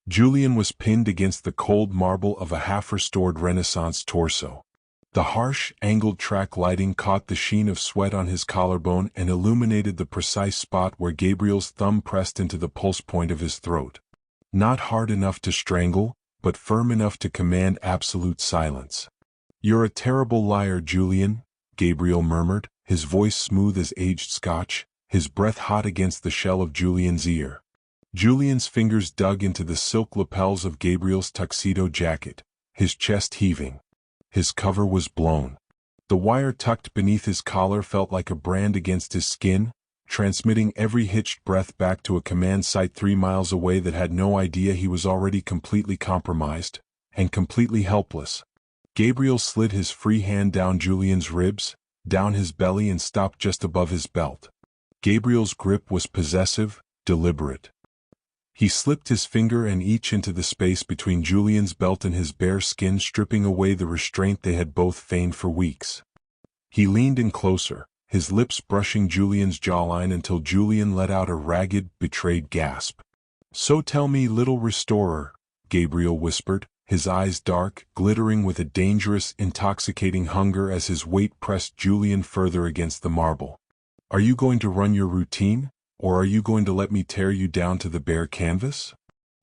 Julian was pinned against the cold marble of a half-restored Renaissance torso. The harsh, angled track lighting caught the sheen of sweat on his collarbone and illuminated the precise spot where Gabriel's thumb pressed into the pulse point of his throat. Not hard enough to strangle, but firm enough to command absolute silence. "You're a terrible liar, Julian," Gabriel murmured, his voice smooth as aged scotch, his breath hot against the shell of Julian's ear. Julian's fingers dug into the silk lapels of Gabriel's tuxedo jacket, his chest heaving. His cover was blown. The wire tucked beneath his collar felt like a brand against his skin, transmitting every hitched breath back to a command site 3 miles away that had no idea he was already completely compromised, and completely helpless. Gabriel slid his free hand down Julian's ribs, down his belly and stopped just above his belt. Gabriel's grip was possessive, deliberate. He slipped his finger and each into the space between Julian's belt and his bare skin, stripping away the restraint they had both feigned for weeks. He leaned in closer, his lips brushing Julian's jawline until Julian let out a ragged, betrayed gasp. "So tell me, little restorer," Gabriel whispered, his eyes dark, glittering with a dangerous, intoxicating hunger as his weight pressed Julian further against the marble. "Are you going to run your routine? Or are you going to let me tear you down to the bare canvas?"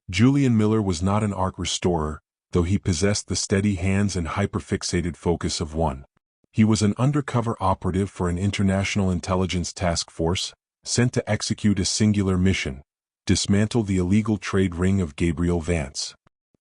Julian Miller was not an art restorer, though he possessed the steady hands and hyperfixated focus of one. He was an undercover operative for an international intelligence task force, sent to execute a singular mission: dismantle the illegal trade ring of Gabriel Vance.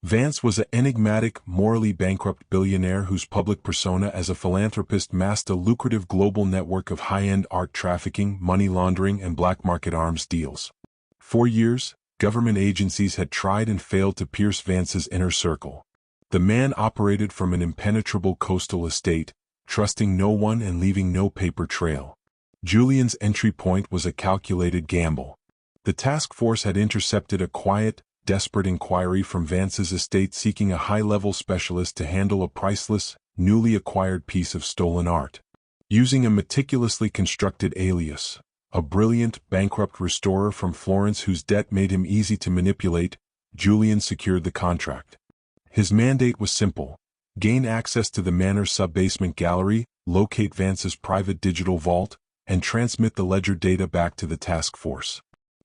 Vance was an enigmatic, morally bankrupt billionaire whose public persona as a philanthropist masked a lucrative global network of high-end art trafficking, money laundering, and black market arms deals. For years, government agencies had tried and failed to pierce Vance's inner circle. The man operated from an impenetrable coastal estate, trusting no one and leaving no paper trail. Julian's entry point was a calculated gamble. The task force had intercepted a quiet, desperate inquiry from Vance's estate seeking a high-level specialist to handle a priceless, newly acquired piece of stolen art. Using a meticulously constructed alias, a brilliant, bankrupt restorer from Florence whose debt made him easy to manipulate, Julian secured the contract. His mandate was simple: gain access to the Manor's sub-basement gallery, locate Vance's private digital vault, and transmit the ledger data back to the task force.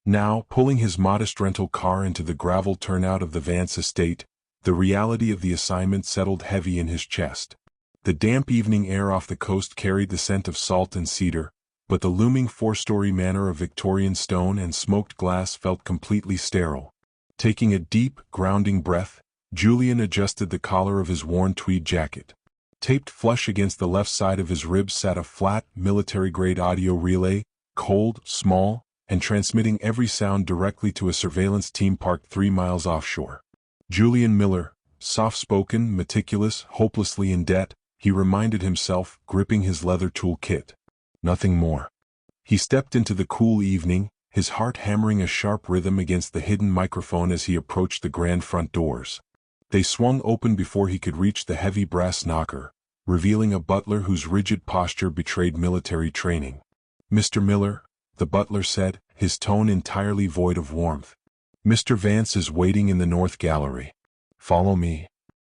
Now, pulling his modest rental car into the gravel turnout of the Vance estate, the reality of the assignment settled heavy in his chest. The damp evening air off the coast carried the scent of salt and cedar, but the looming 4-story manor of Victorian stone and smoked glass felt completely sterile. Taking a deep, grounding breath, Julian adjusted the collar of his worn tweed jacket. Taped flush against the left side of his ribs sat a flat, military-grade audio relay, cold, small, and transmitting every sound directly to a surveillance team parked 3 miles offshore. Julian Miller, soft-spoken, meticulous, hopelessly in debt, he reminded himself, gripping his leather tool kit. Nothing more. He stepped into the cool evening, his heart hammering a sharp rhythm against the hidden microphone as he approached the grand front doors. They swung open before he could reach the heavy brass knocker, revealing a butler whose rigid posture betrayed military training. "Mr. Miller," the butler said, his tone entirely void of warmth. "Mr. Vance is waiting in the North Gallery. Follow me."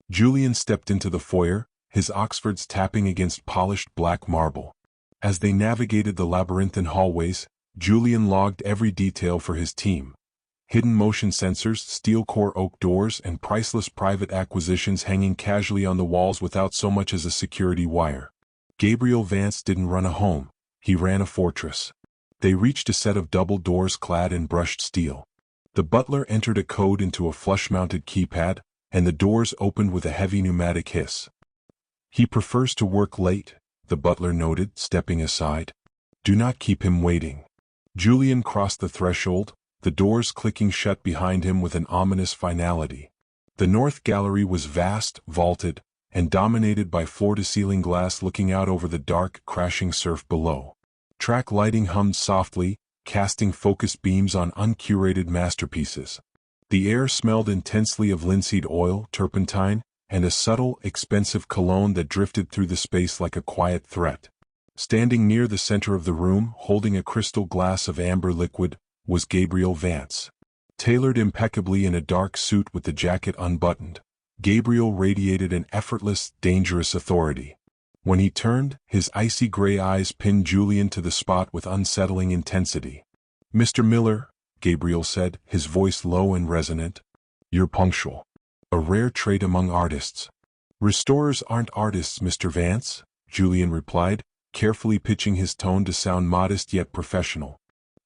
Julian stepped into the foyer, his Oxfords tapping against polished black marble. As they navigated the labyrinthine hallways, Julian logged every detail for his team. Hidden motion sensors, steel-core oak doors, and priceless private acquisitions hanging casually on the walls without so much as a security wire. Gabriel Vance didn't run a home, he ran a fortress. They reached a set of double doors clad in brushed steel. The butler entered a code into a flush-mounted keypad, and the doors opened with a heavy pneumatic hiss. "He prefers to work late," the butler noted, stepping aside. "Do not keep him waiting." Julian crossed the threshold, the doors clicking shut behind him with an ominous finality. The North Gallery was vast, vaulted, and dominated by floor-to-ceiling glass looking out over the dark, crashing surf below. Track lighting hummed softly, casting focused beams on uncurated masterpieces. The air smelled intensely of linseed oil, turpentine, and a subtle, expensive cologne that drifted through the space like a quiet threat. Standing near the center of the room, holding a crystal glass of amber liquid, was Gabriel Vance. Tailored impeccably in a dark suit with the jacket unbuttoned, Gabriel radiated an effortless, dangerous authority. When he turned, his icy gray eyes pinned Julian to the spot with unsettling intensity. "Mr. Miller," Gabriel said, his voice low and resonant. "You're punctual. A rare trait among artists." "Restorers aren't artists, Mr. Vance," Julian replied, carefully pitching his tone to sound modest yet professional.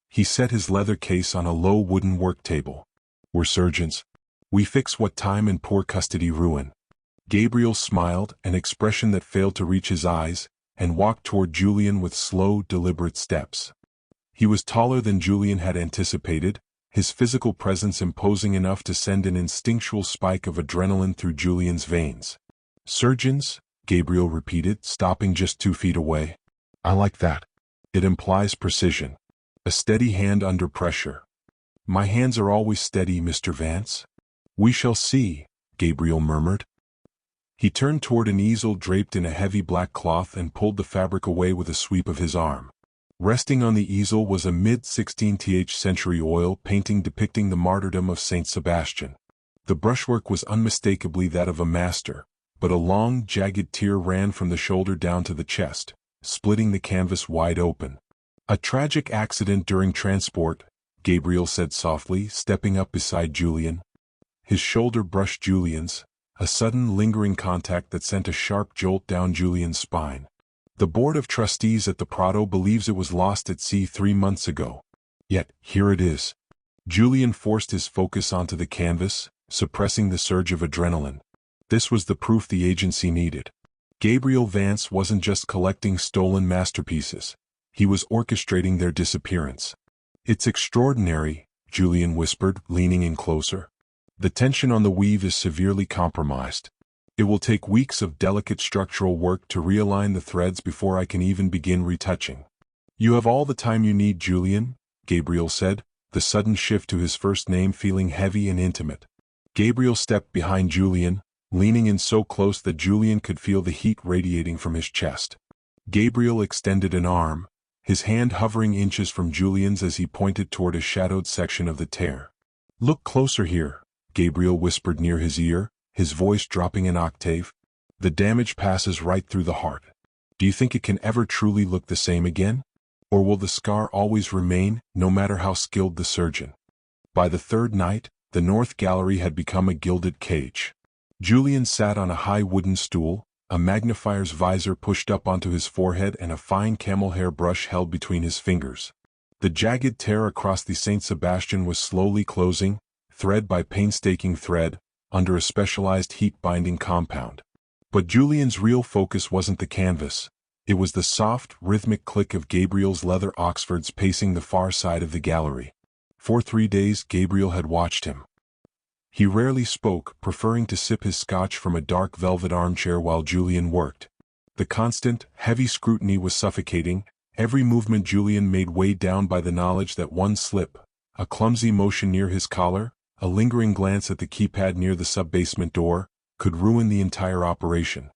He set his leather case on a low wooden work table. "We're surgeons. We fix what time and poor custody ruin." Gabriel smiled, an expression that failed to reach his eyes, and walked toward Julian with slow, deliberate steps. He was taller than Julian had anticipated, his physical presence imposing enough to send an instinctual spike of adrenaline through Julian's veins. "Surgeons?" Gabriel repeated, stopping just 2 feet away. "I like that. It implies precision. A steady hand under pressure." "My hands are always steady, Mr. Vance." "We shall see," Gabriel murmured. He turned toward an easel draped in a heavy black cloth and pulled the fabric away with a sweep of his arm. Resting on the easel was a mid-16th century oil painting depicting the martyrdom of Saint Sebastian. The brushwork was unmistakably that of a master, but a long, jagged tear ran from the shoulder down to the chest, splitting the canvas wide open. "A tragic accident during transport," Gabriel said softly, stepping up beside Julian. His shoulder brushed Julian's, a sudden lingering contact that sent a sharp jolt down Julian's spine. "The Board of Trustees at the Prado believes it was lost at sea 3 months ago. Yet, here it is." Julian forced his focus onto the canvas, suppressing the surge of adrenaline. This was the proof the agency needed. Gabriel Vance wasn't just collecting stolen masterpieces. He was orchestrating their disappearance. "It's extraordinary," Julian whispered, leaning in closer. "The tension on the weave is severely compromised. It will take weeks of delicate structural work to realign the threads before I can even begin retouching." "You have all the time you need, Julian," Gabriel said, the sudden shift to his first name feeling heavy and intimate. Gabriel stepped behind Julian, leaning in so close that Julian could feel the heat radiating from his chest. Gabriel extended an arm, his hand hovering inches from Julian's as he pointed toward a shadowed section of the tear. "Look closer here," Gabriel whispered near his ear, his voice dropping an octave. "The damage passes right through the heart. Do you think it can ever truly look the same again? Or will the scar always remain, no matter how skilled the surgeon?" By the third night, the North Gallery had become a gilded cage. Julian sat on a high wooden stool, a magnifier's visor pushed up onto his forehead and a fine camel hair brush held between his fingers. The jagged tear across the Saint Sebastian was slowly closing, thread by painstaking thread, under a specialized heat-binding compound. But Julian's real focus wasn't the canvas. It was the soft, rhythmic click of Gabriel's leather Oxfords pacing the far side of the gallery. For 3 days Gabriel had watched him. He rarely spoke, preferring to sip his scotch from a dark velvet armchair while Julian worked. The constant, heavy scrutiny was suffocating, every movement Julian made weighed down by the knowledge that one slip, a clumsy motion near his collar, a lingering glance at the keypad near the sub-basement door, could ruin the entire operation.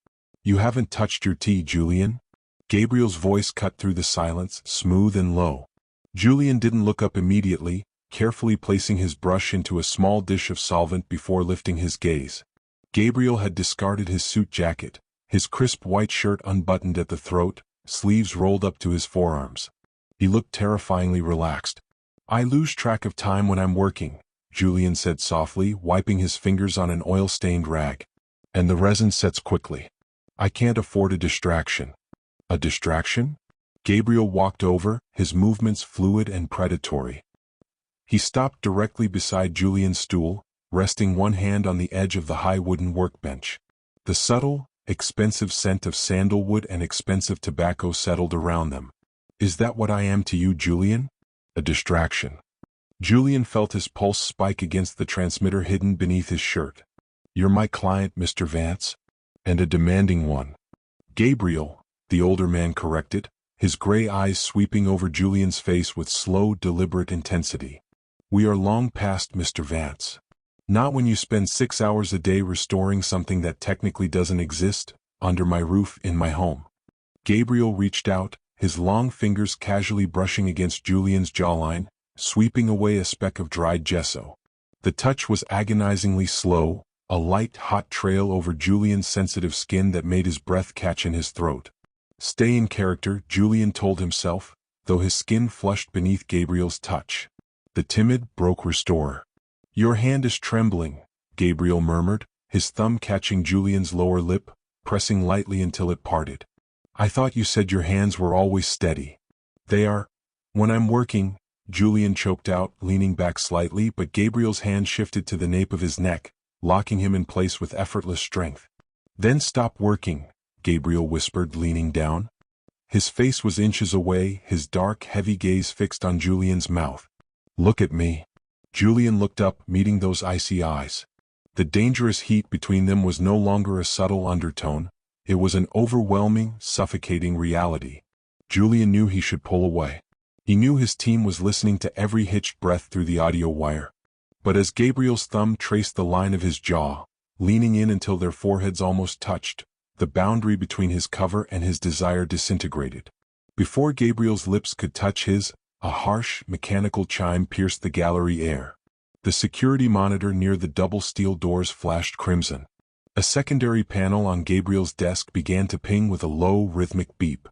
"You haven't touched your tea, Julian?" Gabriel's voice cut through the silence, smooth and low. Julian didn't look up immediately, carefully placing his brush into a small dish of solvent before lifting his gaze. Gabriel had discarded his suit jacket, his crisp white shirt unbuttoned at the throat, sleeves rolled up to his forearms. He looked terrifyingly relaxed. "I lose track of time when I'm working," Julian said softly, wiping his fingers on an oil-stained rag. "And the resin sets quickly. I can't afford a distraction." "A distraction?" Gabriel walked over, his movements fluid and predatory. He stopped directly beside Julian's stool, resting one hand on the edge of the high wooden workbench. The subtle, expensive scent of sandalwood and expensive tobacco settled around them. "Is that what I am to you, Julian? A distraction?" Julian felt his pulse spike against the transmitter hidden beneath his shirt. "You're my client, Mr. Vance. And a demanding one." "Gabriel," the older man corrected, his gray eyes sweeping over Julian's face with slow, deliberate intensity. "We are long past Mr. Vance. Not when you spend 6 hours a day restoring something that technically doesn't exist, under my roof in my home." Gabriel reached out, his long fingers casually brushing against Julian's jawline, sweeping away a speck of dried gesso. The touch was agonizingly slow, a light, hot trail over Julian's sensitive skin that made his breath catch in his throat. Stay in character, Julian told himself, though his skin flushed beneath Gabriel's touch. The timid, broke restorer. Your hand is trembling, Gabriel murmured, his thumb catching Julian's lower lip, pressing lightly until it parted. I thought you said your hands were always steady. They are. When I'm working, Julian choked out, leaning back slightly, but Gabriel's hand shifted to the nape of his neck, locking him in place with effortless strength. Then stop working, Gabriel whispered, leaning down. His face was inches away, his dark, heavy gaze fixed on Julian's mouth. Look at me. Julian looked up, meeting those icy eyes. The dangerous heat between them was no longer a subtle undertone, it was an overwhelming, suffocating reality. Julian knew he should pull away. He knew his team was listening to every hitched breath through the audio wire. But as Gabriel's thumb traced the line of his jaw, leaning in until their foreheads almost touched, the boundary between his cover and his desire disintegrated. Before Gabriel's lips could touch his, a harsh, mechanical chime pierced the gallery air. The security monitor near the double steel doors flashed crimson. A secondary panel on Gabriel's desk began to ping with a low, rhythmic beep.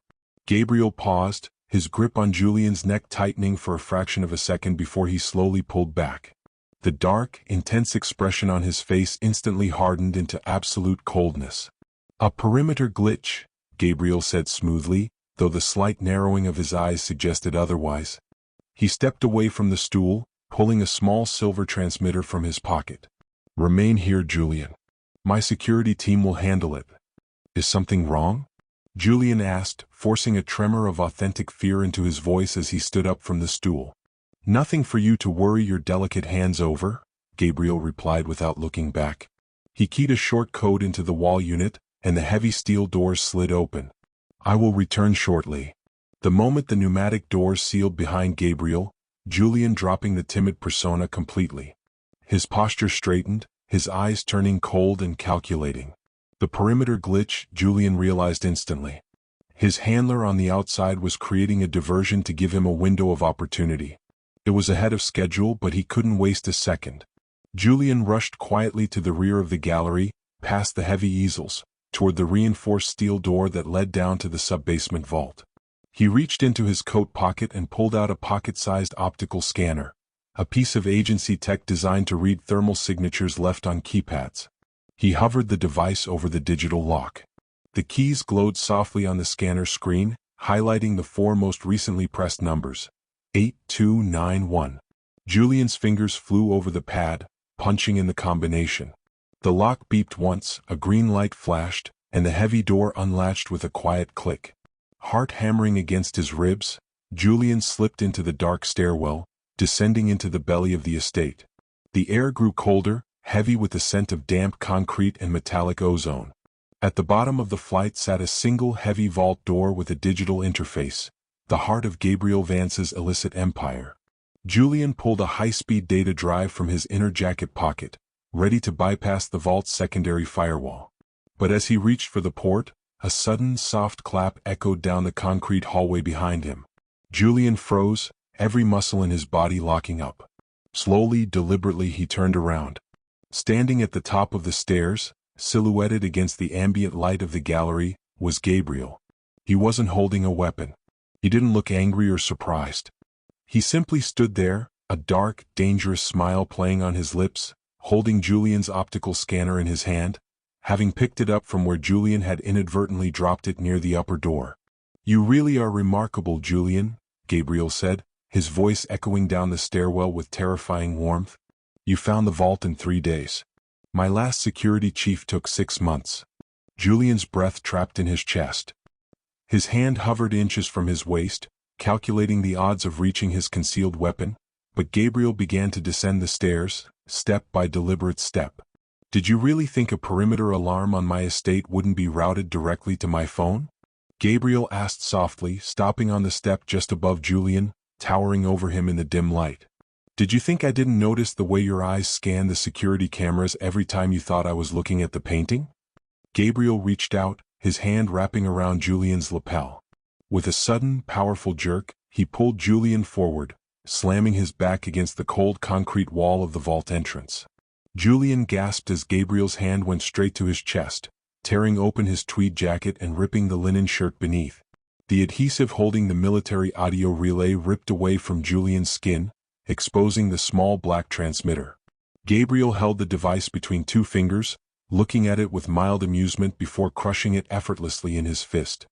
Gabriel paused, his grip on Julian's neck tightening for a fraction of a second before he slowly pulled back. The dark, intense expression on his face instantly hardened into absolute coldness. A perimeter glitch, Gabriel said smoothly, though the slight narrowing of his eyes suggested otherwise. He stepped away from the stool, pulling a small silver transmitter from his pocket. Remain here, Julian. My security team will handle it. Is something wrong? Julian asked, forcing a tremor of authentic fear into his voice as he stood up from the stool. Nothing for you to worry your delicate hands over, Gabriel replied without looking back. He keyed a short code into the wall unit, and the heavy steel doors slid open. I will return shortly. The moment the pneumatic doors sealed behind Gabriel, Julian dropping the timid persona completely. His posture straightened, his eyes turning cold and calculating. The perimeter glitch, Julian realized instantly. His handler on the outside was creating a diversion to give him a window of opportunity. It was ahead of schedule, but he couldn't waste a second. Julian rushed quietly to the rear of the gallery, past the heavy easels, toward the reinforced steel door that led down to the sub-basement vault. He reached into his coat pocket and pulled out a pocket-sized optical scanner, a piece of agency tech designed to read thermal signatures left on keypads. He hovered the device over the digital lock. The keys glowed softly on the scanner screen, highlighting the four most recently pressed numbers. 8291. Julian's fingers flew over the pad, punching in the combination. The lock beeped once, a green light flashed, and the heavy door unlatched with a quiet click. Heart hammering against his ribs, Julian slipped into the dark stairwell, descending into the belly of the estate. The air grew colder, heavy with the scent of damp concrete and metallic ozone. At the bottom of the flight sat a single heavy vault door with a digital interface, the heart of Gabriel Vance's illicit empire. Julian pulled a high-speed data drive from his inner jacket pocket, ready to bypass the vault's secondary firewall. But as he reached for the port, a sudden soft clap echoed down the concrete hallway behind him. Julian froze, every muscle in his body locking up. Slowly, deliberately he turned around. Standing at the top of the stairs, silhouetted against the ambient light of the gallery, was Gabriel. He wasn't holding a weapon. He didn't look angry or surprised. He simply stood there, a dark, dangerous smile playing on his lips, holding Julian's optical scanner in his hand, having picked it up from where Julian had inadvertently dropped it near the upper door. You really are remarkable, Julian, Gabriel said, his voice echoing down the stairwell with terrifying warmth. You found the vault in 3 days. My last security chief took 6 months. Julian's breath trapped in his chest. His hand hovered inches from his waist, calculating the odds of reaching his concealed weapon, but Gabriel began to descend the stairs, step by deliberate step. Did you really think a perimeter alarm on my estate wouldn't be routed directly to my phone? Gabriel asked softly, stopping on the step just above Julian, towering over him in the dim light. Did you think I didn't notice the way your eyes scanned the security cameras every time you thought I was looking at the painting? Gabriel reached out, his hand wrapping around Julian's lapel. With a sudden, powerful jerk, he pulled Julian forward, slamming his back against the cold concrete wall of the vault entrance. Julian gasped as Gabriel's hand went straight to his chest, tearing open his tweed jacket and ripping the linen shirt beneath. The adhesive holding the military audio relay ripped away from Julian's skin, exposing the small black transmitter. Gabriel held the device between two fingers, looking at it with mild amusement before crushing it effortlessly in his fist.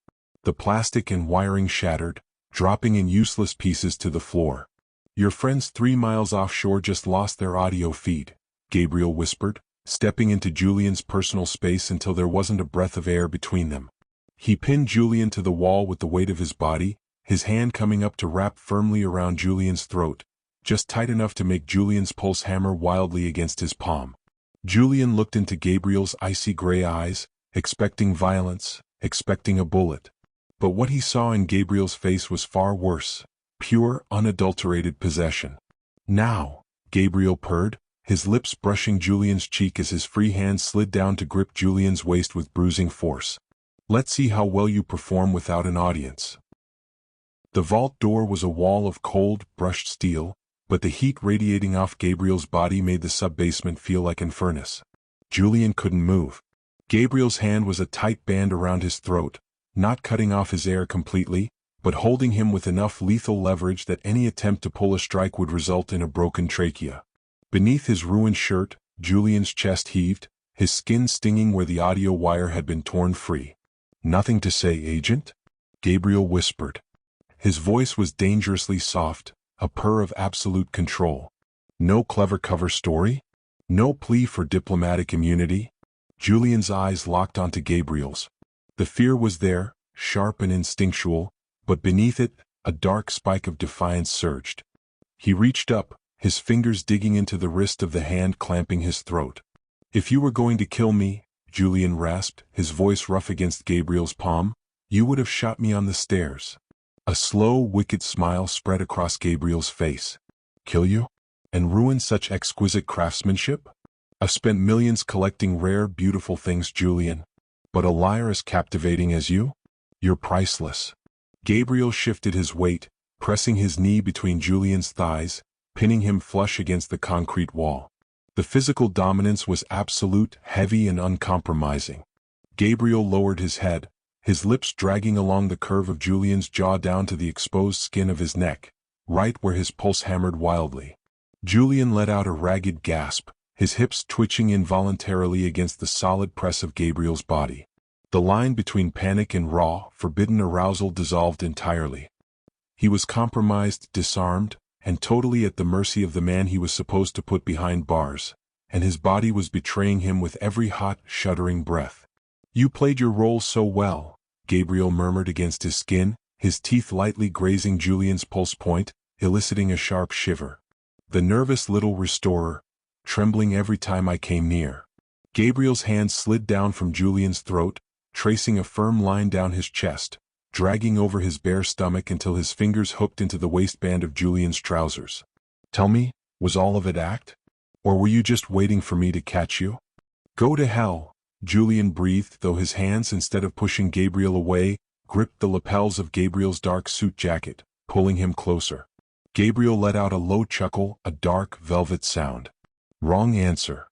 The plastic and wiring shattered, dropping in useless pieces to the floor. "Your friends 3 miles offshore just lost their audio feed," Gabriel whispered, stepping into Julian's personal space until there wasn't a breath of air between them. He pinned Julian to the wall with the weight of his body, his hand coming up to wrap firmly around Julian's throat, just tight enough to make Julian's pulse hammer wildly against his palm. Julian looked into Gabriel's icy gray eyes, expecting violence, expecting a bullet. But what he saw in Gabriel's face was far worse: pure, unadulterated possession. "Now," Gabriel purred, his lips brushing Julian's cheek as his free hand slid down to grip Julian's waist with bruising force. "Let's see how well you perform without an audience." The vault door was a wall of cold, brushed steel, but the heat radiating off Gabriel's body made the sub-basement feel like an furnace. Julian couldn't move. Gabriel's hand was a tight band around his throat, not cutting off his air completely, but holding him with enough lethal leverage that any attempt to pull a strike would result in a broken trachea. Beneath his ruined shirt, Julian's chest heaved, his skin stinging where the audio wire had been torn free. "Nothing to say, Agent?" Gabriel whispered. His voice was dangerously soft, a purr of absolute control. "No clever cover story? No plea for diplomatic immunity?" Julian's eyes locked onto Gabriel's. The fear was there, sharp and instinctual, but beneath it, a dark spike of defiance surged. He reached up, his fingers digging into the wrist of the hand clamping his throat. "If you were going to kill me," Julian rasped, his voice rough against Gabriel's palm, "you would have shot me on the stairs." A slow, wicked smile spread across Gabriel's face. "Kill you? And ruin such exquisite craftsmanship? I've spent millions collecting rare, beautiful things, Julian. But a liar as captivating as you? You're priceless." Gabriel shifted his weight, pressing his knee between Julian's thighs, pinning him flush against the concrete wall. The physical dominance was absolute, heavy and uncompromising. Gabriel lowered his head, his lips dragging along the curve of Julian's jaw down to the exposed skin of his neck, right where his pulse hammered wildly. Julian let out a ragged gasp, his hips twitching involuntarily against the solid press of Gabriel's body. The line between panic and raw, forbidden arousal dissolved entirely. He was compromised, disarmed, and totally at the mercy of the man he was supposed to put behind bars, and his body was betraying him with every hot, shuddering breath. "You played your role so well," Gabriel murmured against his skin, his teeth lightly grazing Julian's pulse point, eliciting a sharp shiver. "The nervous little restorer, trembling every time I came near." Gabriel's hand slid down from Julian's throat, tracing a firm line down his chest, dragging over his bare stomach until his fingers hooked into the waistband of Julian's trousers. "Tell me, was all of it act? Or were you just waiting for me to catch you?" "Go to hell," Julian breathed, though his hands, instead of pushing Gabriel away, gripped the lapels of Gabriel's dark suit jacket, pulling him closer. Gabriel let out a low chuckle, a dark, velvet sound. "Wrong answer."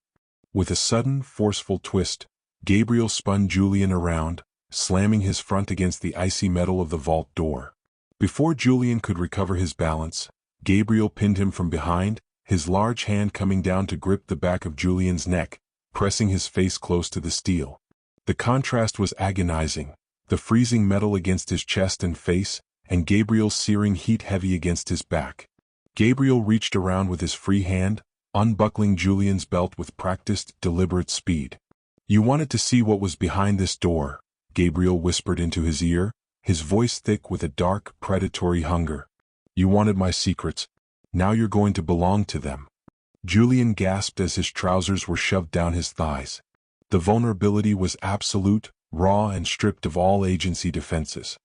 With a sudden, forceful twist, Gabriel spun Julian around, slamming his front against the icy metal of the vault door. Before Julian could recover his balance, Gabriel pinned him from behind, his large hand coming down to grip the back of Julian's neck, pressing his face close to the steel. The contrast was agonizing, the freezing metal against his chest and face, and Gabriel's searing heat heavy against his back. Gabriel reached around with his free hand, unbuckling Julian's belt with practiced, deliberate speed. "You wanted to see what was behind this door," Gabriel whispered into his ear, his voice thick with a dark, predatory hunger. "You wanted my secrets. Now you're going to belong to them." Julian gasped as his trousers were shoved down his thighs. The vulnerability was absolute, raw and stripped of all agency defenses.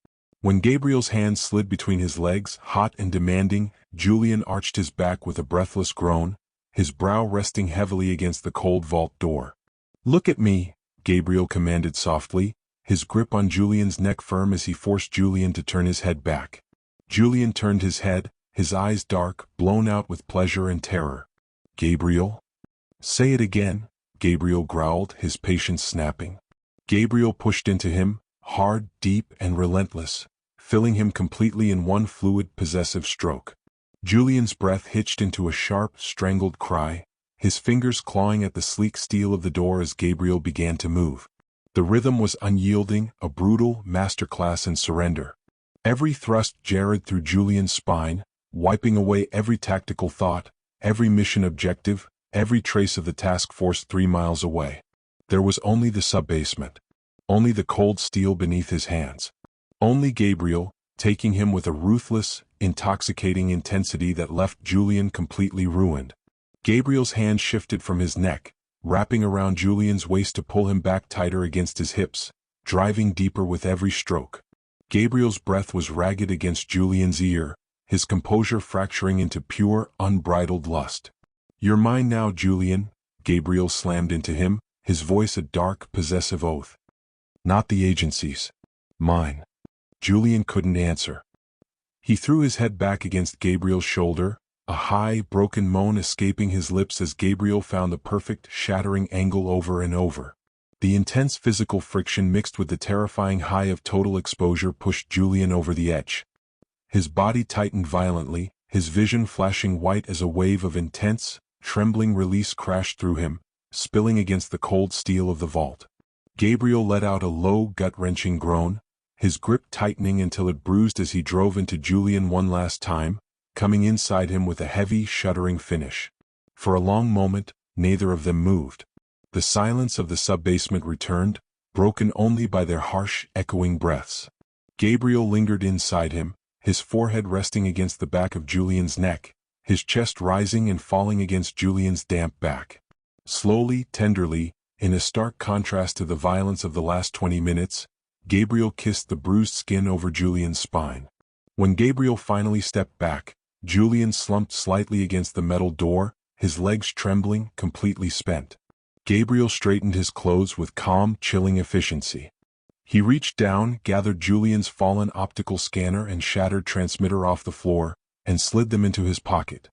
When Gabriel's hand slid between his legs, hot and demanding, Julian arched his back with a breathless groan, his brow resting heavily against the cold vault door. "Look at me," Gabriel commanded softly, his grip on Julian's neck firm as he forced Julian to turn his head back. Julian turned his head, his eyes dark, blown out with pleasure and terror. "Gabriel?" "Say it again," Gabriel growled, his patience snapping. Gabriel pushed into him, hard, deep, and relentless, filling him completely in one fluid, possessive stroke. Julian's breath hitched into a sharp, strangled cry, his fingers clawing at the sleek steel of the door as Gabriel began to move. The rhythm was unyielding, a brutal masterclass in surrender. Every thrust jarred through Julian's spine, wiping away every tactical thought, every mission objective, every trace of the task force 3 miles away. There was only the sub-basement. Only the cold steel beneath his hands. Only Gabriel, taking him with a ruthless, intoxicating intensity that left Julian completely ruined. Gabriel's hand shifted from his neck, wrapping around Julian's waist to pull him back tighter against his hips, driving deeper with every stroke. Gabriel's breath was ragged against Julian's ear, his composure fracturing into pure, unbridled lust. "You're mine now, Julian," Gabriel slammed into him, his voice a dark, possessive oath. "Not the agency's. Mine." Julian couldn't answer. He threw his head back against Gabriel's shoulder, a high, broken moan escaping his lips as Gabriel found the perfect, shattering angle over and over. The intense physical friction mixed with the terrifying high of total exposure pushed Julian over the edge. His body tightened violently, his vision flashing white as a wave of intense, trembling release crashed through him, spilling against the cold steel of the vault. Gabriel let out a low, gut-wrenching groan, his grip tightening until it bruised as he drove into Julian one last time, coming inside him with a heavy, shuddering finish. For a long moment, neither of them moved. The silence of the sub-basement returned, broken only by their harsh, echoing breaths. Gabriel lingered inside him, his forehead resting against the back of Julian's neck, his chest rising and falling against Julian's damp back. Slowly, tenderly, in a stark contrast to the violence of the last 20 minutes, Gabriel kissed the bruised skin over Julian's spine. When Gabriel finally stepped back, Julian slumped slightly against the metal door, his legs trembling, completely spent. Gabriel straightened his clothes with calm, chilling efficiency. He reached down, gathered Julian's fallen optical scanner and shattered transmitter off the floor, and slid them into his pocket.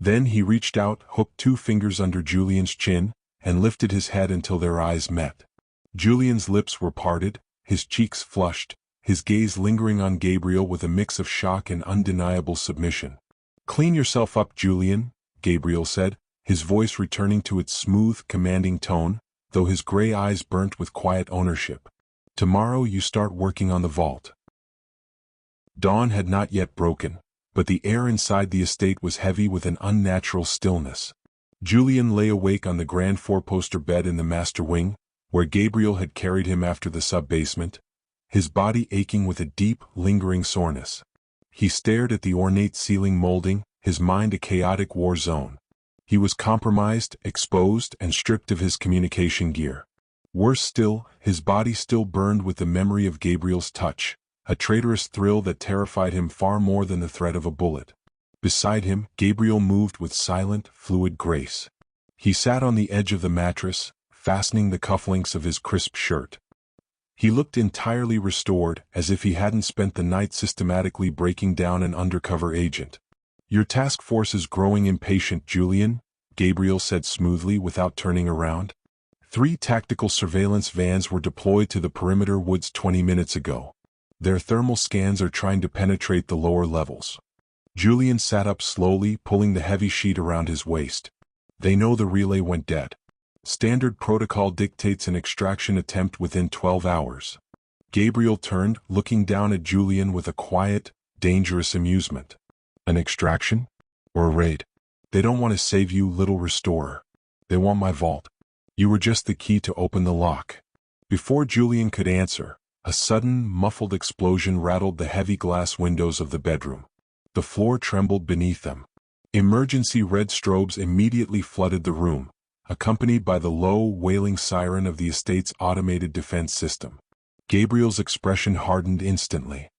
Then he reached out, hooked 2 fingers under Julian's chin, and lifted his head until their eyes met. Julian's lips were parted, his cheeks flushed, his gaze lingering on Gabriel with a mix of shock and undeniable submission. "Clean yourself up, Julian," Gabriel said, his voice returning to its smooth, commanding tone, though his gray eyes burnt with quiet ownership. "Tomorrow you start working on the vault." Dawn had not yet broken, but the air inside the estate was heavy with an unnatural stillness. Julian lay awake on the grand 4-poster bed in the master wing, where Gabriel had carried him after the sub-basement, his body aching with a deep, lingering soreness. He stared at the ornate ceiling molding, his mind a chaotic war zone. He was compromised, exposed, and stripped of his communication gear. Worse still, his body still burned with the memory of Gabriel's touch, a traitorous thrill that terrified him far more than the threat of a bullet. Beside him, Gabriel moved with silent, fluid grace. He sat on the edge of the mattress, fastening the cufflinks of his crisp shirt. He looked entirely restored, as if he hadn't spent the night systematically breaking down an undercover agent. "Your task force is growing impatient, Julian," Gabriel said smoothly without turning around. 3 tactical surveillance vans were deployed to the perimeter woods 20 minutes ago. Their thermal scans are trying to penetrate the lower levels. Julian sat up slowly, pulling the heavy sheet around his waist. "They know the relay went dead. Standard protocol dictates an extraction attempt within 12 hours. Gabriel turned, looking down at Julian with a quiet, dangerous amusement. "An extraction? Or a raid? They don't want to save you, little restorer. They want my vault. You were just the key to open the lock." Before Julian could answer, a sudden, muffled explosion rattled the heavy glass windows of the bedroom. The floor trembled beneath them. Emergency red strobes immediately flooded the room, accompanied by the low, wailing siren of the estate's automated defense system. Gabriel's expression hardened instantly.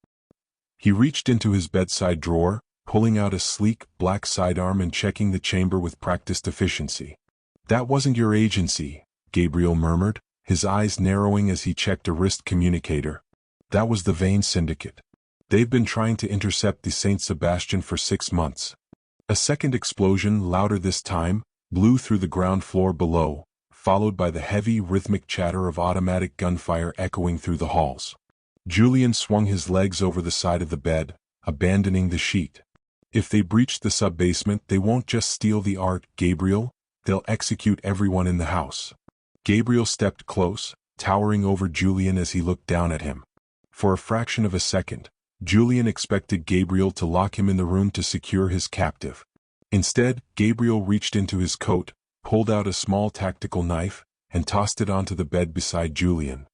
He reached into his bedside drawer, pulling out a sleek, black sidearm and checking the chamber with practiced efficiency. "That wasn't your agency," Gabriel murmured, his eyes narrowing as he checked a wrist communicator. "That was the Vane Syndicate." They've been trying to intercept the Saint Sebastian for 6 months. A second explosion, louder this time, blew through the ground floor below, followed by the heavy, rhythmic chatter of automatic gunfire echoing through the halls. Julian swung his legs over the side of the bed, abandoning the sheet. If they breach the sub-basement, they won't just steal the art, Gabriel, they'll execute everyone in the house. Gabriel stepped close, towering over Julian as he looked down at him. For a fraction of a second, Julian expected Gabriel to lock him in the room to secure his captive. Instead, Gabriel reached into his coat, pulled out a small tactical knife, and tossed it onto the bed beside Julian.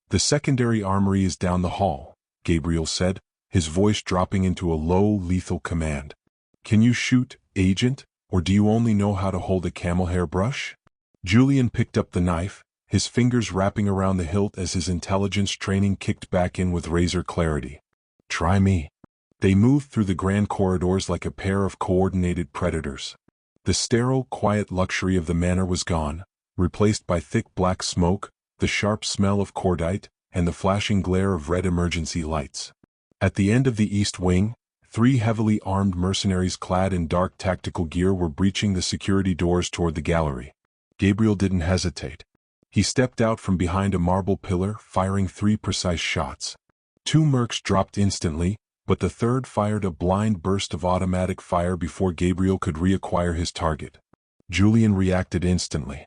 "The secondary armory is down the hall," Gabriel said, his voice dropping into a low, lethal command. "Can you shoot, Agent, or do you only know how to hold a camel hair brush?" Julian picked up the knife, his fingers wrapping around the hilt as his intelligence training kicked back in with razor clarity. "Try me." They moved through the grand corridors like a pair of coordinated predators. The sterile, quiet luxury of the manor was gone, replaced by thick black smoke, the sharp smell of cordite, and the flashing glare of red emergency lights. At the end of the east wing, 3 heavily armed mercenaries clad in dark tactical gear were breaching the security doors toward the gallery. Gabriel didn't hesitate. He stepped out from behind a marble pillar, firing 3 precise shots. 2 mercs dropped instantly, but the third fired a blind burst of automatic fire before Gabriel could reacquire his target. Julian reacted instantly.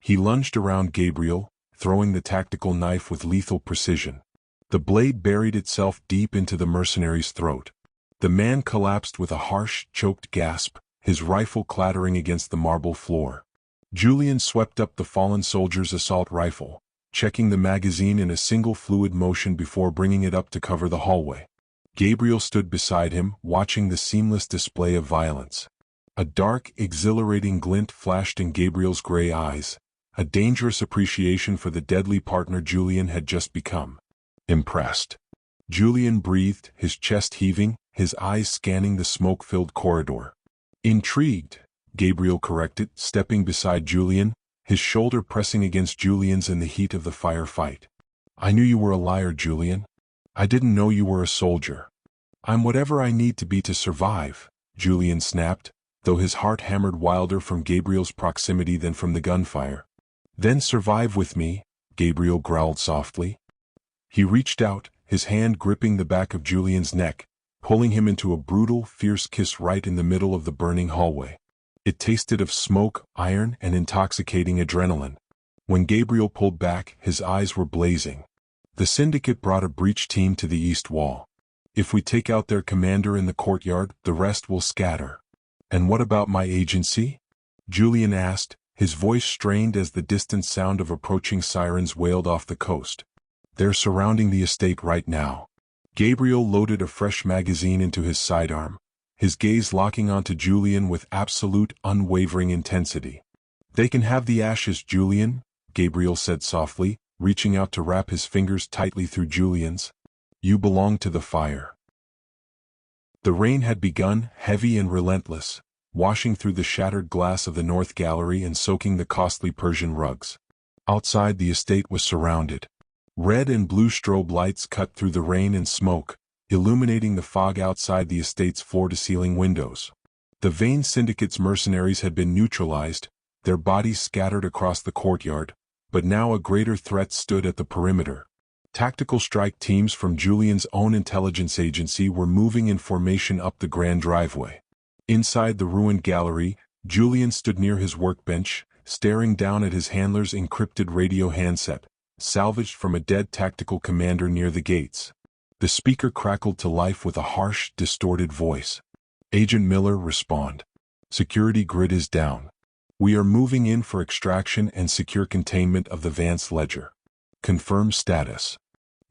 He lunged around Gabriel, throwing the tactical knife with lethal precision. The blade buried itself deep into the mercenary's throat. The man collapsed with a harsh, choked gasp, his rifle clattering against the marble floor. Julian swept up the fallen soldier's assault rifle, checking the magazine in a single fluid motion before bringing it up to cover the hallway. Gabriel stood beside him, watching the seamless display of violence. A dark, exhilarating glint flashed in Gabriel's gray eyes, a dangerous appreciation for the deadly partner Julian had just become. Impressed. Julian breathed, his chest heaving, his eyes scanning the smoke-filled corridor. Intrigued, Gabriel corrected, stepping beside Julian, his shoulder pressing against Julian's in the heat of the firefight. "I knew you were a liar, Julian. I didn't know you were a soldier." "I'm whatever I need to be to survive," Julian snapped, though his heart hammered wilder from Gabriel's proximity than from the gunfire. "Then survive with me," Gabriel growled softly. He reached out, his hand gripping the back of Julian's neck, pulling him into a brutal, fierce kiss right in the middle of the burning hallway. It tasted of smoke, iron, and intoxicating adrenaline. When Gabriel pulled back, his eyes were blazing. "The Syndicate brought a breach team to the east wall. If we take out their commander in the courtyard, the rest will scatter." "And what about my agency?" Julian asked, his voice strained as the distant sound of approaching sirens wailed off the coast. "They're surrounding the estate right now." Gabriel loaded a fresh magazine into his sidearm, his gaze locking onto Julian with absolute, unwavering intensity. "They can have the ashes, Julian," Gabriel said softly, reaching out to wrap his fingers tightly through Julian's. "You belong to the fire." The rain had begun, heavy and relentless, washing through the shattered glass of the north gallery and soaking the costly Persian rugs. Outside, the estate was surrounded. Red and blue strobe lights cut through the rain and smoke, illuminating the fog outside the estate's floor-to-ceiling windows. The Vane Syndicate's mercenaries had been neutralized, their bodies scattered across the courtyard, but now a greater threat stood at the perimeter. Tactical strike teams from Julian's own intelligence agency were moving in formation up the grand driveway. Inside the ruined gallery, Julian stood near his workbench, staring down at his handler's encrypted radio handset, salvaged from a dead tactical commander near the gates. The speaker crackled to life with a harsh, distorted voice. "Agent Miller, respond. Security grid is down. We are moving in for extraction and secure containment of the Vance ledger. Confirm status."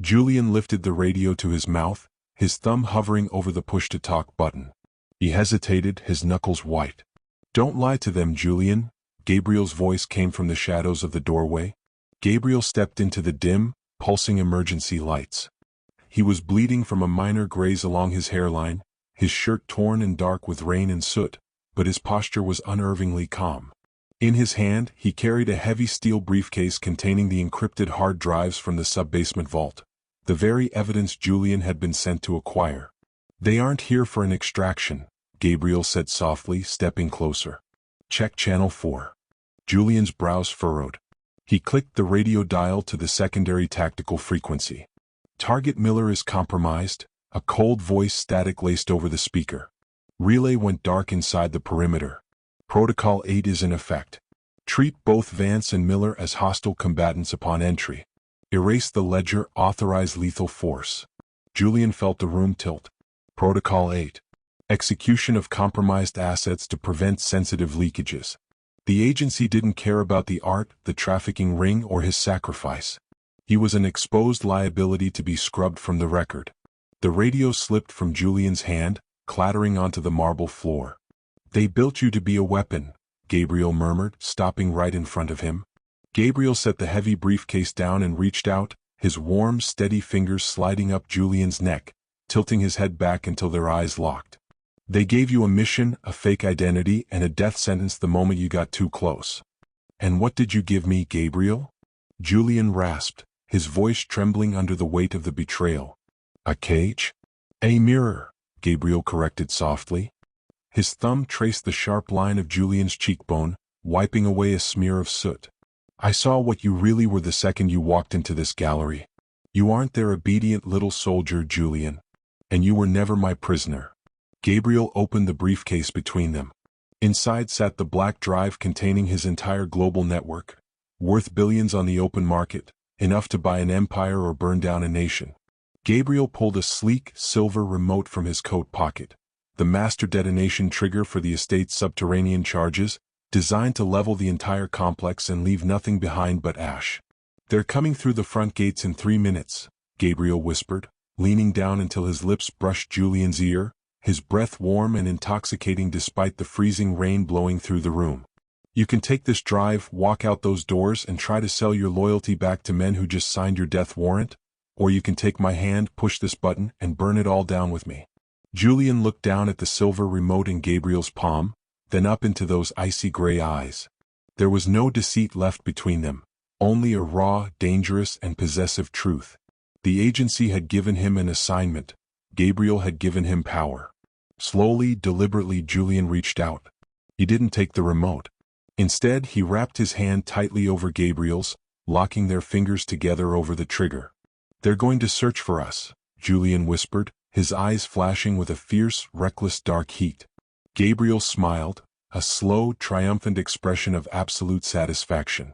Julian lifted the radio to his mouth, his thumb hovering over the push-to-talk button. He hesitated, his knuckles white. "Don't lie to them, Julian," Gabriel's voice came from the shadows of the doorway. Gabriel stepped into the dim, pulsing emergency lights. He was bleeding from a minor graze along his hairline, his shirt torn and dark with rain and soot, but his posture was unnervingly calm. In his hand, he carried a heavy steel briefcase containing the encrypted hard drives from the sub-basement vault. the very evidence Julian had been sent to acquire. "They aren't here for an extraction," Gabriel said softly, stepping closer. "Check channel 4. Julian's brows furrowed. He clicked the radio dial to the secondary tactical frequency. "Target Miller is compromised," a cold voice static laced over the speaker. "Relay went dark inside the perimeter. Protocol 8 is in effect. Treat both Vance and Miller as hostile combatants upon entry. Erase the ledger, authorize lethal force." Julian felt the room tilt. Protocol 8. Execution of compromised assets to prevent sensitive leakages. The agency didn't care about the art, the trafficking ring, or his sacrifice. He was an exposed liability to be scrubbed from the record. The radio slipped from Julian's hand, clattering onto the marble floor. "They built you to be a weapon," Gabriel murmured, stopping right in front of him. Gabriel set the heavy briefcase down and reached out, his warm, steady fingers sliding up Julian's neck, tilting his head back until their eyes locked. "They gave you a mission, a fake identity, and a death sentence the moment you got too close." "And what did you give me, Gabriel?" Julian rasped, his voice trembling under the weight of the betrayal. "A cage?" "A mirror," Gabriel corrected softly. His thumb traced the sharp line of Julian's cheekbone, wiping away a smear of soot. "I saw what you really were the second you walked into this gallery. You aren't their obedient little soldier, Julian. And you were never my prisoner." Gabriel opened the briefcase between them. Inside sat the black drive containing his entire global network, worth billions on the open market, enough to buy an empire or burn down a nation. Gabriel pulled a sleek, silver remote from his coat pocket, the master detonation trigger for the estate's subterranean charges, designed to level the entire complex and leave nothing behind but ash. "They're coming through the front gates in 3 minutes, Gabriel whispered, leaning down until his lips brushed Julian's ear, his breath warm and intoxicating despite the freezing rain blowing through the room. "You can take this drive, walk out those doors, and try to sell your loyalty back to men who just signed your death warrant, or you can take my hand, push this button, and burn it all down with me." Julian looked down at the silver remote in Gabriel's palm, then up into those icy gray eyes. There was no deceit left between them, only a raw, dangerous, and possessive truth. The agency had given him an assignment. Gabriel had given him power. Slowly, deliberately, Julian reached out. He didn't take the remote. Instead, he wrapped his hand tightly over Gabriel's, locking their fingers together over the trigger. "They're going to search for us," Julian whispered, his eyes flashing with a fierce, reckless dark heat. Gabriel smiled, a slow, triumphant expression of absolute satisfaction.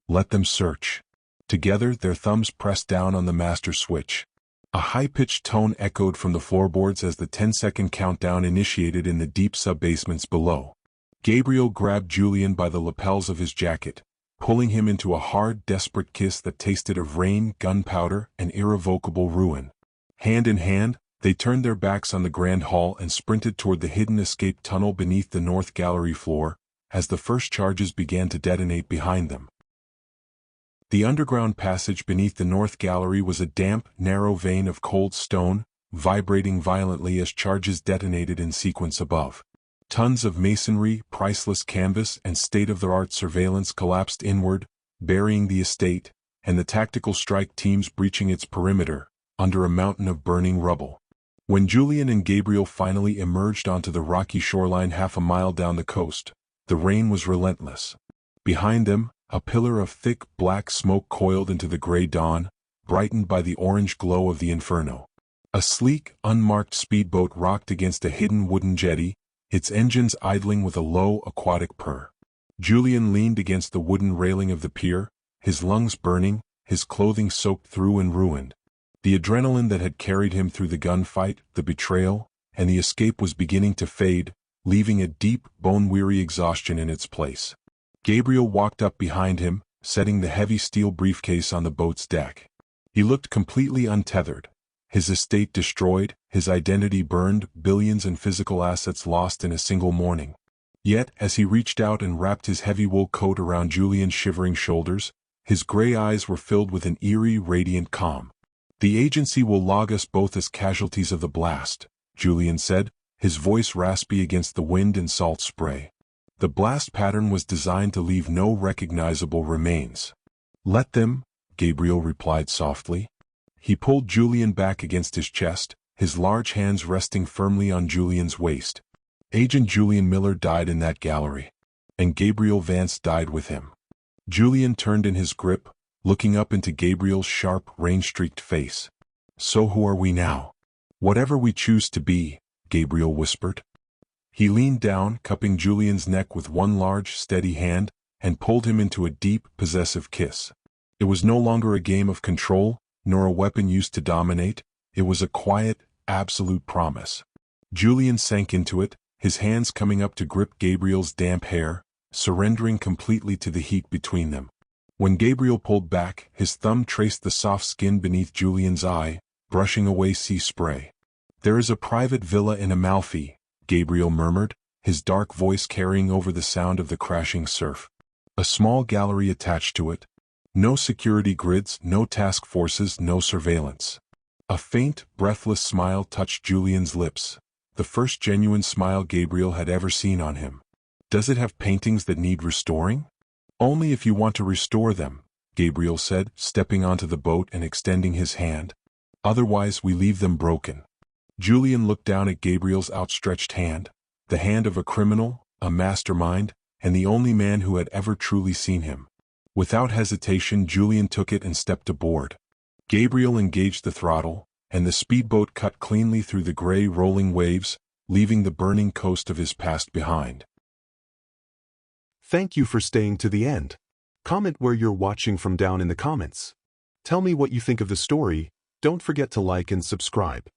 "Let them search." Together, their thumbs pressed down on the master switch. A high-pitched tone echoed from the floorboards as the 10-second countdown initiated in the deep sub-basements below. Gabriel grabbed Julian by the lapels of his jacket, pulling him into a hard, desperate kiss that tasted of rain, gunpowder, and irrevocable ruin. Hand in hand, they turned their backs on the grand hall and sprinted toward the hidden escape tunnel beneath the north gallery floor, as the first charges began to detonate behind them. The underground passage beneath the north gallery was a damp, narrow vein of cold stone, vibrating violently as charges detonated in sequence above. Tons of masonry, priceless canvas, and state-of-the-art surveillance collapsed inward, burying the estate, and the tactical strike teams breaching its perimeter, under a mountain of burning rubble. When Julian and Gabriel finally emerged onto the rocky shoreline half a mile down the coast, the rain was relentless. Behind them, a pillar of thick, black smoke coiled into the gray dawn, brightened by the orange glow of the inferno. A sleek, unmarked speedboat rocked against a hidden wooden jetty, its engines idling with a low, aquatic purr. Julian leaned against the wooden railing of the pier, his lungs burning, his clothing soaked through and ruined. The adrenaline that had carried him through the gunfight, the betrayal, and the escape was beginning to fade, leaving a deep, bone-weary exhaustion in its place. Gabriel walked up behind him, setting the heavy steel briefcase on the boat's deck. He looked completely untethered. His estate destroyed, his identity burned, billions in physical assets lost in a single morning. Yet, as he reached out and wrapped his heavy wool coat around Julian's shivering shoulders, his gray eyes were filled with an eerie, radiant calm. "The agency will log us both as casualties of the blast," Julian said, his voice raspy against the wind and salt spray. "The blast pattern was designed to leave no recognizable remains." "Let them," Gabriel replied softly. He pulled Julian back against his chest, his large hands resting firmly on Julian's waist. Agent Julian Miller died in that gallery. And Gabriel Vance died with him. Julian turned in his grip, looking up into Gabriel's sharp, rain-streaked face. So who are we now? Whatever we choose to be, Gabriel whispered. He leaned down, cupping Julian's neck with one large, steady hand, and pulled him into a deep, possessive kiss. It was no longer a game of control, nor a weapon used to dominate. It was a quiet, absolute promise. Julian sank into it, his hands coming up to grip Gabriel's damp hair, surrendering completely to the heat between them. When Gabriel pulled back, his thumb traced the soft skin beneath Julian's eye, brushing away sea spray. "There is a private villa in Amalfi," Gabriel murmured, his dark voice carrying over the sound of the crashing surf. A small gallery attached to it. No security grids, no task forces, no surveillance. A faint, breathless smile touched Julian's lips, the first genuine smile Gabriel had ever seen on him. "Does it have paintings that need restoring?" "Only if you want to restore them," Gabriel said, stepping onto the boat and extending his hand. "Otherwise we leave them broken." Julian looked down at Gabriel's outstretched hand, the hand of a criminal, a mastermind, and the only man who had ever truly seen him. Without hesitation, Julian took it and stepped aboard. Gabriel engaged the throttle, and the speedboat cut cleanly through the gray rolling waves, leaving the burning coast of his past behind. Thank you for staying to the end. Comment where you're watching from down in the comments. Tell me what you think of the story. Don't forget to like and subscribe.